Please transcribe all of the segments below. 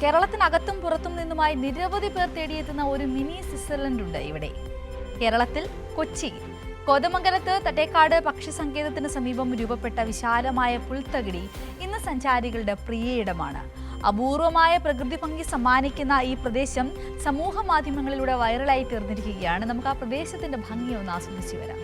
കേരളത്തിനകത്തും പുറത്തും നിന്നുമായി നിരവധി പേർ തേടിയെത്തുന്ന ഒരു മിനി സ്വിറ്റ്സർലൻഡ് ഉണ്ട് ഇവിടെ. കേരളത്തിൽ കൊച്ചി കോതമംഗലത്ത് തട്ടേക്കാട് പക്ഷി സങ്കേതത്തിന് സമീപം രൂപപ്പെട്ട വിശാലമായ പുൽത്തകിടി ഇന്ന് സഞ്ചാരികളുടെ പ്രിയയിടമാണ്. അപൂർവമായ പ്രകൃതി ഭംഗി സമ്മാനിക്കുന്ന ഈ പ്രദേശം സമൂഹ മാധ്യമങ്ങളിലൂടെ വൈറലായി തീർന്നിരിക്കുകയാണ്. നമുക്ക് ആ പ്രദേശത്തിന്റെ ഭംഗി ഒന്ന് ആസ്വദിച്ചു വരാം.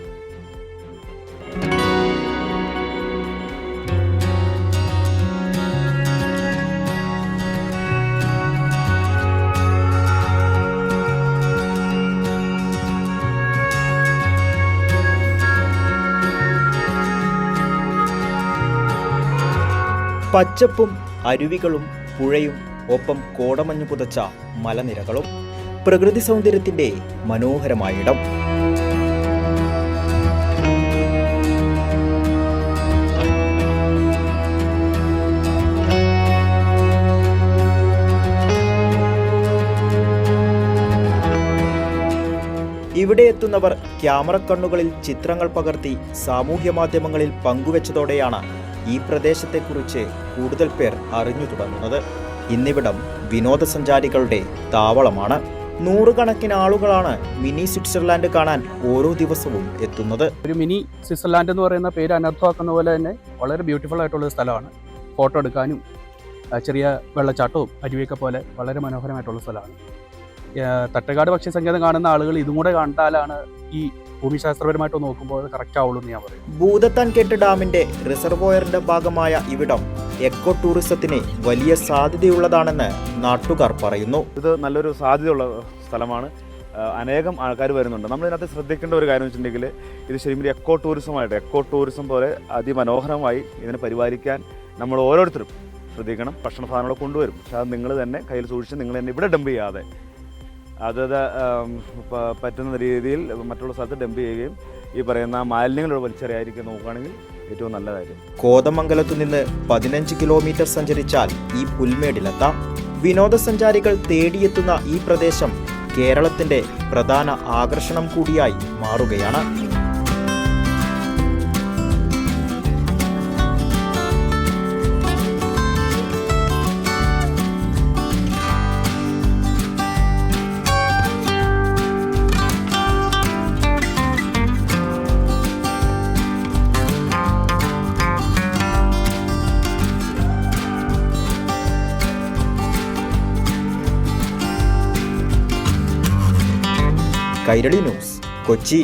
പച്ചപ്പും അരുവികളും പുഴയും ഒപ്പം കോടമഞ്ഞു പുതച്ച മലനിരകളും പ്രകൃതി സൗന്ദര്യത്തിന്റെ മനോഹരമായ ഇടം. ഇവിടെ എത്തുന്നവർ ക്യാമറ കണ്ണുകളിൽ ചിത്രങ്ങൾ പകർത്തി സാമൂഹ്യ മാധ്യമങ്ങളിൽ പങ്കുവച്ചതോടെയാണ് ഈ പ്രദേശത്തെക്കുറിച്ച് കൂടുതൽ പേർ അറിഞ്ഞു തുടങ്ങുന്നത്. ഇന്നിവിടം വിനോദസഞ്ചാരികളുടെ താവളമാണ്. നൂറുകണക്കിന് ആളുകളാണ് മിനി സ്വിറ്റ്സർലാൻഡ് കാണാൻ ഓരോ ദിവസവും എത്തുന്നത്. ഒരു മിനി സ്വിറ്റ്സർലാൻഡ് എന്ന് പറയുന്ന പേര് അനർത്ഥമാക്കുന്ന പോലെ തന്നെ വളരെ ബ്യൂട്ടിഫുൾ ആയിട്ടുള്ള ഒരു സ്ഥലമാണ്. ഫോട്ടോ എടുക്കാനും ചെറിയ വെള്ളച്ചാട്ടവും അരുവിയൊക്കെ പോലെ വളരെ മനോഹരമായിട്ടുള്ള സ്ഥലമാണ്. തട്ടേക്കാട് പക്ഷി സങ്കേതം കാണുന്ന ആളുകൾ ഇതും കൂടെ കണ്ടാലാണ് ഈ ഭൂമിശാസ്ത്രപരമായിട്ട് നോക്കുമ്പോൾ കറക്റ്റ് ആവുള്ളൂ എന്ന് ഞാൻ പറയും. ഭൂതത്താൻകെട്ട് ഡാമിന്റെ റിസർവോയറിന്റെ ഭാഗമായ ഇവിടം എക്കോ ടൂറിസത്തിന് വലിയ സാധ്യതയുള്ളതാണെന്ന് നാട്ടുകാർ പറയുന്നു. ഇത് നല്ലൊരു സാധ്യതയുള്ള സ്ഥലമാണ്. അനേകം ആൾക്കാർ വരുന്നുണ്ട്. നമ്മൾ ഇതിനകത്ത് ശ്രദ്ധിക്കേണ്ട ഒരു കാര്യം വെച്ചിട്ടുണ്ടെങ്കിൽ ഇത് ശരിക്കും എക്കോ ടൂറിസം പോലെ അതിമനോഹരമായി ഇതിനെ പരിപാലിക്കാൻ നമ്മൾ ഓരോരുത്തരും ശ്രദ്ധിക്കണം. ഭക്ഷണ സാധനങ്ങൾ കൊണ്ടുവരും, പക്ഷെ അത് നിങ്ങൾ തന്നെ കയ്യിൽ സൂക്ഷിച്ച് നിങ്ങൾ തന്നെ ഇവിടെ ഡംപ് ചെയ്യാതെ അതത് പറ്റുന്ന രീതിയിൽ മറ്റുള്ള സ്ഥലത്ത് ഡംപ് ചെയ്യുകയും ഈ പറയുന്ന മാലിന്യങ്ങളോട് വലിച്ചെറിയാതിരിക്കാൻ നോക്കുകയാണെങ്കിൽ ഏറ്റവും നല്ല കാര്യം. കോതമംഗലത്തു നിന്ന് 15 കിലോമീറ്റർ സഞ്ചരിച്ചാൽ ഈ പുൽമേടിലെത്താം. വിനോദസഞ്ചാരികൾ തേടിയെത്തുന്ന ഈ പ്രദേശം കേരളത്തിന്റെ പ്രധാന ആകർഷണം കൂടിയായി മാറുകയാണ്. കൈരളി ന്യൂസ്, കൊച്ചി.